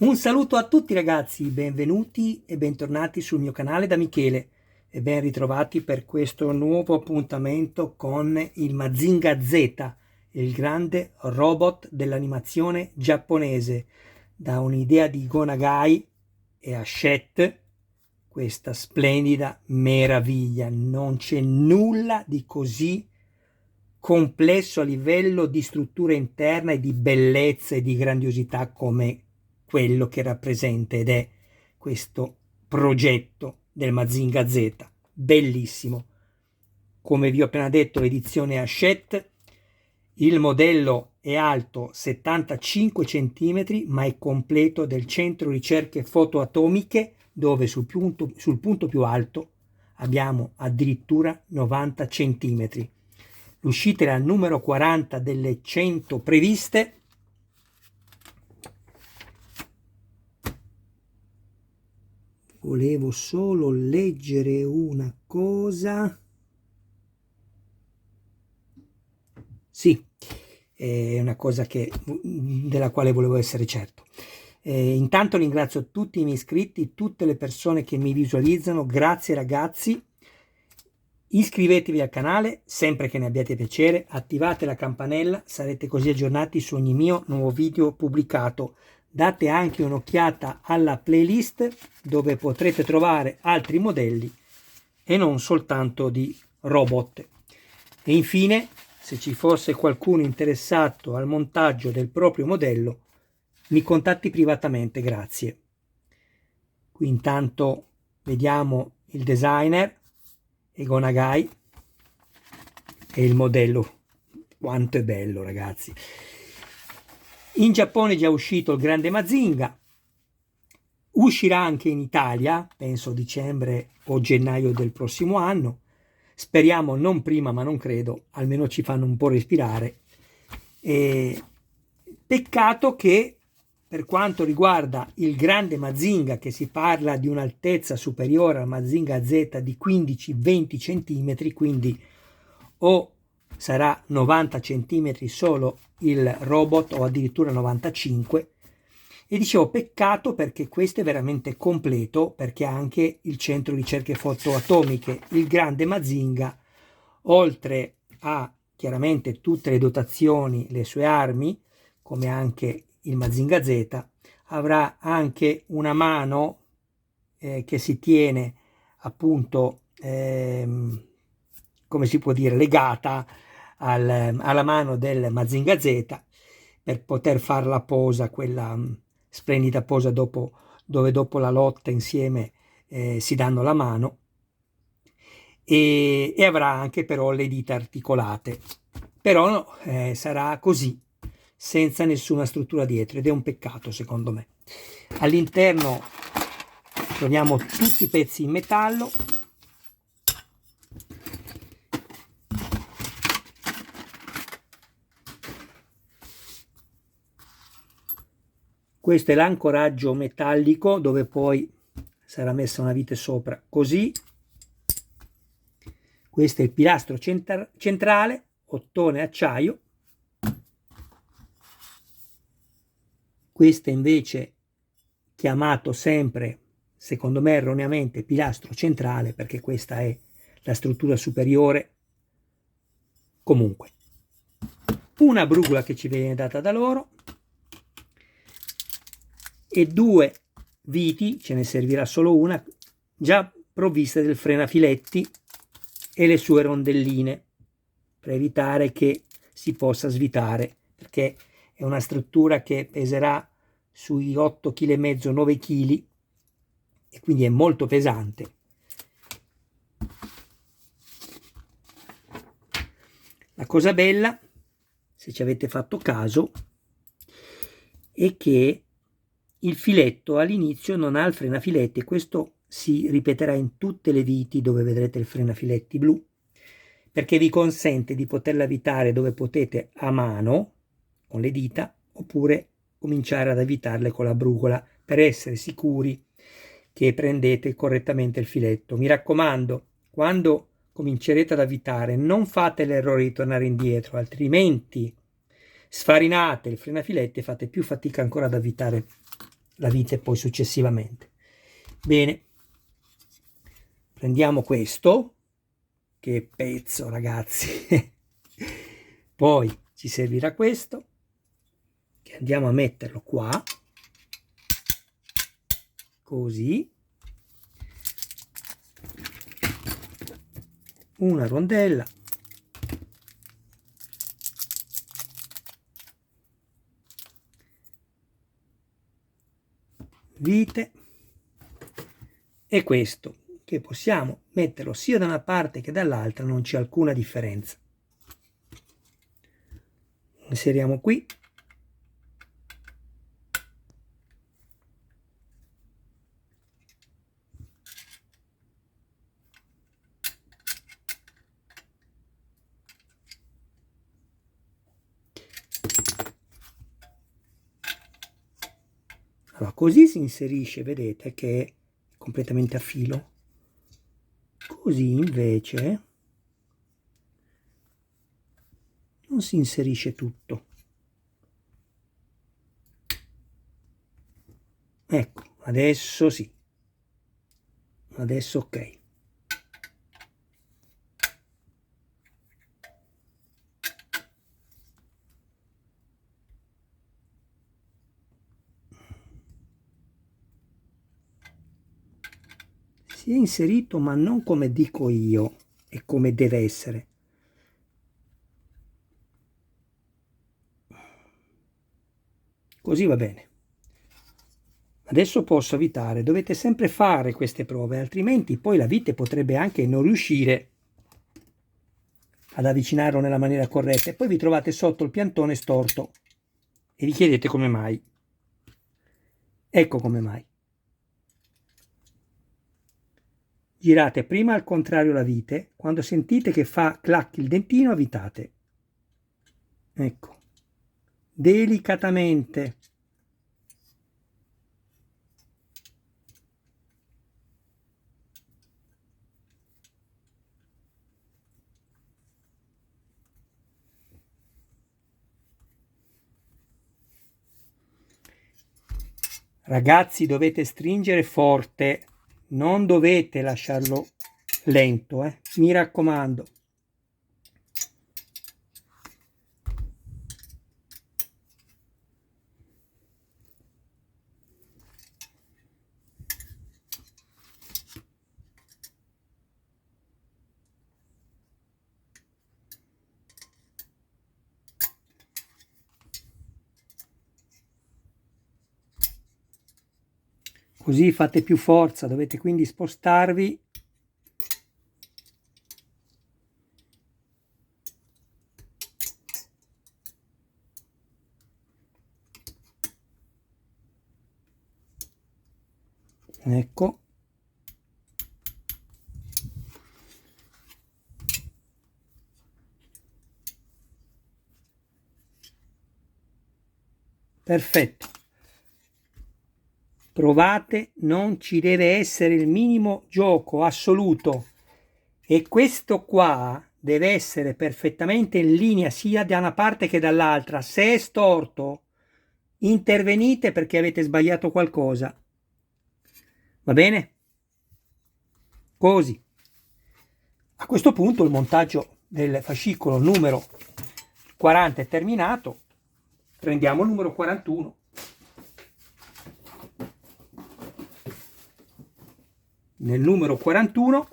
Un saluto a tutti ragazzi, benvenuti e bentornati sul mio canale da Michele e ben ritrovati per questo nuovo appuntamento con il Mazinga Z, il grande robot dell'animazione giapponese, da un'idea di Go Nagai e Hachette, questa splendida meraviglia. Non c'è nulla di così complesso a livello di struttura interna e di bellezza e di grandiosità come quello che rappresenta ed è questo progetto del Mazinga Z. Bellissimo. Come vi ho appena detto, l'edizione Hachette, il modello è alto 75 cm, ma è completo del centro ricerche fotoatomiche, dove sul punto più alto abbiamo addirittura 90 cm. L'uscita era il numero 40 delle 100 previste. Volevo solo leggere una cosa. Sì, è una cosa della quale volevo essere certo. Intanto ringrazio tutti i miei iscritti, tutte le persone che mi visualizzano. Grazie ragazzi. Iscrivetevi al canale, sempre che ne abbiate piacere, attivate la campanella, sarete così aggiornati su ogni mio nuovo video pubblicato. Date anche un'occhiata alla playlist dove potrete trovare altri modelli e non soltanto di robot. E infine, se ci fosse qualcuno interessato al montaggio del proprio modello, mi contatti privatamente, grazie. Qui intanto vediamo il designer Go Nagai e il modello. Quanto è bello ragazzi. In Giappone è già uscito il grande Mazinga, uscirà anche in Italia, penso dicembre o gennaio del prossimo anno, speriamo non prima ma non credo, almeno ci fanno un po' respirare. Peccato che per quanto riguarda il grande Mazinga, che si parla di un'altezza superiore al Mazinga Z di 15-20 cm, quindi o sarà 90 cm solo il robot o addirittura 95. E dicevo peccato perché questo è veramente completo, perché ha anche il centro ricerche fotoatomiche. Il grande Mazinga, oltre a chiaramente tutte le dotazioni, le sue armi, come anche il Mazinga Z, avrà anche una mano che si tiene appunto come si può dire, legata alla mano del Mazinga Z per poter fare la posa, quella splendida posa dove dopo la lotta insieme si danno la mano, e avrà anche però le dita articolate, però sarà così, senza nessuna struttura dietro, ed è un peccato secondo me. All'interno troviamo tutti i pezzi in metallo. Questo è l'ancoraggio metallico dove poi sarà messa una vite sopra, così. Questo è il pilastro centrale, ottone acciaio. Questo è invece chiamato sempre, secondo me erroneamente, pilastro centrale, perché questa è la struttura superiore. Comunque, una brugola che ci viene data da loro e due viti, ce ne servirà solo una, già provviste del frenafiletti e le sue rondelline, per evitare che si possa svitare, perché è una struttura che peserà sui 8,5 kg, 9 kg, e quindi è molto pesante. La cosa bella, se ci avete fatto caso, è che il filetto all'inizio non ha il frenafiletti, e questo si ripeterà in tutte le viti dove vedrete il frenafiletti blu, perché vi consente di poterla avvitare dove potete a mano con le dita, oppure cominciare ad avvitarle con la brugola per essere sicuri che prendete correttamente il filetto. Mi raccomando, quando comincerete ad avvitare non fate l'errore di tornare indietro, altrimenti sfarinate il frenafiletti e fate più fatica ancora ad avvitare la vite poi successivamente. Bene, prendiamo questo, che pezzo ragazzi, poi ci servirà questo, che andiamo a metterlo qua, così, una rondella, vite, e questo che possiamo metterlo sia da una parte che dall'altra, non c'è alcuna differenza. Inseriamo qui, allora così si inserisce, vedete che è completamente a filo. Così invece non si inserisce tutto. Ecco, adesso sì, adesso ok. Si è inserito, ma non come dico io e come deve essere. Così va bene. Adesso posso avvitare, dovete sempre fare queste prove, altrimenti poi la vite potrebbe anche non riuscire ad avvicinarlo nella maniera corretta e poi vi trovate sotto il piantone storto e vi chiedete come mai. Ecco come mai. Girate prima al contrario la vite, quando sentite che fa clac il dentino avvitate. Ecco, delicatamente. Ragazzi, dovete stringere forte, non dovete lasciarlo lento, mi raccomando. Così fate più forza, dovete quindi spostarvi. Ecco. Perfetto. Provate, non ci deve essere il minimo gioco assoluto e questo qua deve essere perfettamente in linea sia da una parte che dall'altra. Se è storto, intervenite perché avete sbagliato qualcosa. Va bene? Così. A questo punto il montaggio del fascicolo numero 40 è terminato. Prendiamo il numero 41. Nel numero 41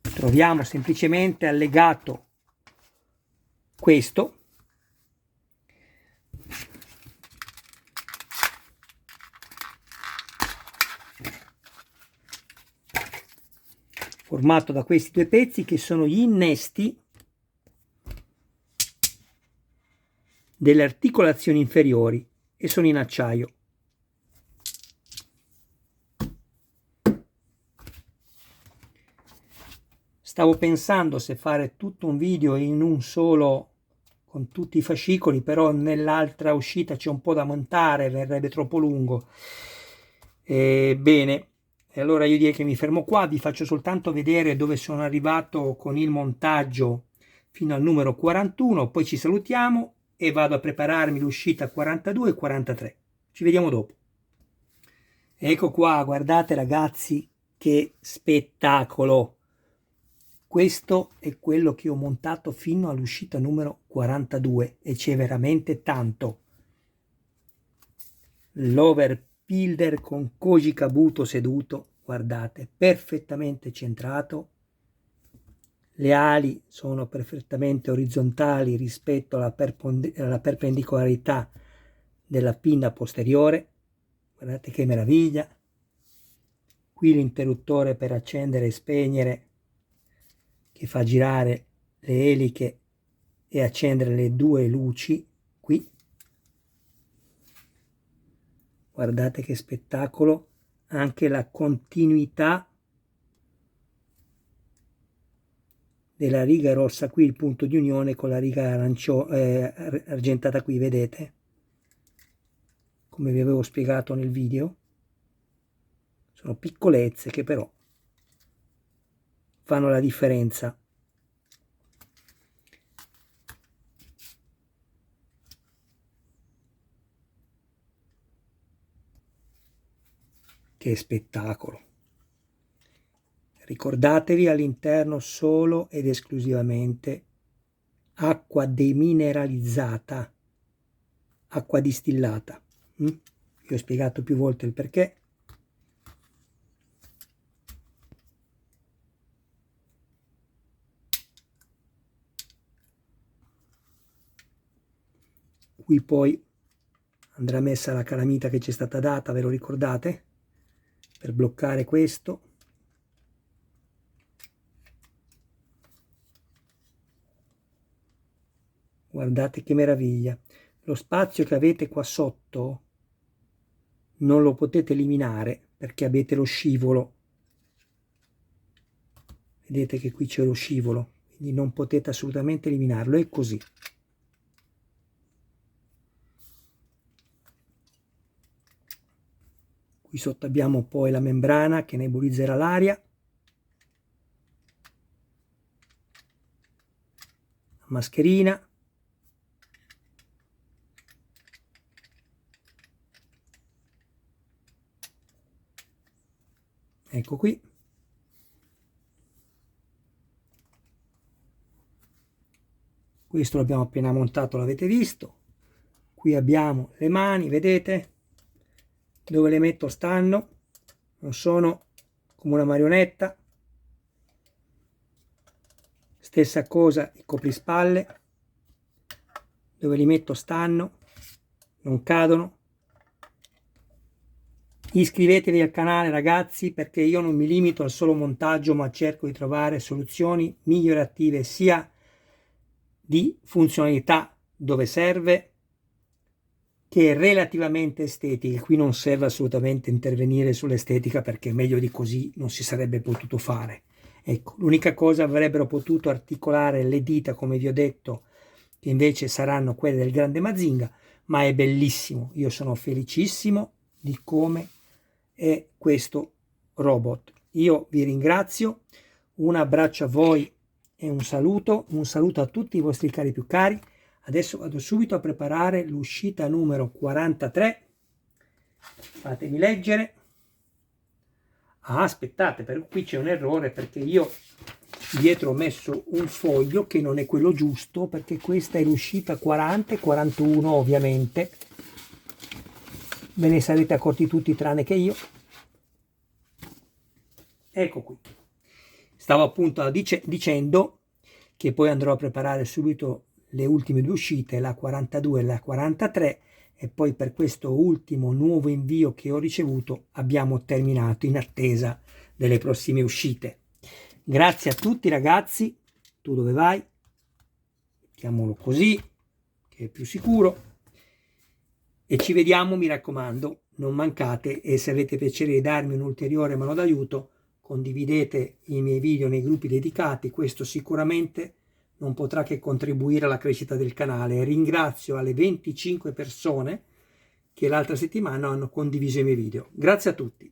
troviamo semplicemente allegato questo, formato da questi due pezzi che sono gli innesti delle articolazioni inferiori e sono in acciaio. Stavo pensando se fare tutto un video in un solo con tutti i fascicoli, però nell'altra uscita c'è un po' da montare, verrebbe troppo lungo. Bene, allora io direi che mi fermo qua, vi faccio soltanto vedere dove sono arrivato con il montaggio fino al numero 41, poi ci salutiamo e vado a prepararmi l'uscita 42 e 43. Ci vediamo dopo. Ecco qua, guardate ragazzi che spettacolo! Questo è quello che ho montato fino all'uscita numero 42 e c'è veramente tanto. L'overbuilder con Koji Kabuto seduto, guardate, perfettamente centrato. Le ali sono perfettamente orizzontali rispetto alla perpendicolarità della pinna posteriore. Guardate che meraviglia. Qui l'interruttore per accendere e spegnere che fa girare le eliche e accendere le due luci qui. Guardate che spettacolo, anche la continuità della riga rossa qui, il punto di unione con la riga argentata qui, vedete? Come vi avevo spiegato nel video. Sono piccolezze che però fanno la differenza. Che spettacolo! Ricordatevi all'interno solo ed esclusivamente acqua demineralizzata, acqua distillata. Vi ho spiegato più volte il perché. Qui poi andrà messa la calamita che ci è stata data, ve lo ricordate? Per bloccare questo. Guardate che meraviglia. Lo spazio che avete qua sotto non lo potete eliminare perché avete lo scivolo. Vedete che qui c'è lo scivolo, quindi non potete assolutamente eliminarlo, è così. Qui sotto abbiamo poi la membrana che nebulizzerà l'aria. La mascherina. Ecco qui. Questo l'abbiamo appena montato, l'avete visto. Qui abbiamo le mani, vedete? Dove le metto stanno, non sono come una marionetta. Stessa cosa i coprispalle, dove li metto stanno, non cadono. Iscrivetevi al canale ragazzi, perché io non mi limito al solo montaggio, ma cerco di trovare soluzioni migliorative sia di funzionalità dove serve che relativamente estetiche. Qui non serve assolutamente intervenire sull'estetica perché meglio di così non si sarebbe potuto fare. Ecco, l'unica cosa, avrebbero potuto articolare le dita come vi ho detto, che invece saranno quelle del grande Mazinga, ma è bellissimo. Io sono felicissimo di come è questo robot. Io vi ringrazio, un abbraccio a voi e un saluto a tutti i vostri cari più cari. Adesso vado subito a preparare l'uscita numero 43. Fatemi leggere. Ah, aspettate, per qui c'è un errore perché io dietro ho messo un foglio che non è quello giusto, perché questa è l'uscita 40 e 41 ovviamente. Ve ne sarete accorti tutti tranne che io. Ecco qui. Stavo appunto dicendo che poi andrò a preparare subito le ultime due uscite, la 42 e la 43, e poi per questo ultimo nuovo invio che ho ricevuto abbiamo terminato in attesa delle prossime uscite. Grazie a tutti ragazzi. Tu dove vai? Mettiamolo così che è più sicuro e ci vediamo, mi raccomando, non mancate, e se avete piacere di darmi un'ulteriore mano d'aiuto condividete i miei video nei gruppi dedicati. Questo sicuramente non potrà che contribuire alla crescita del canale. Ringrazio alle 25 persone che l'altra settimana hanno condiviso i miei video. Grazie a tutti.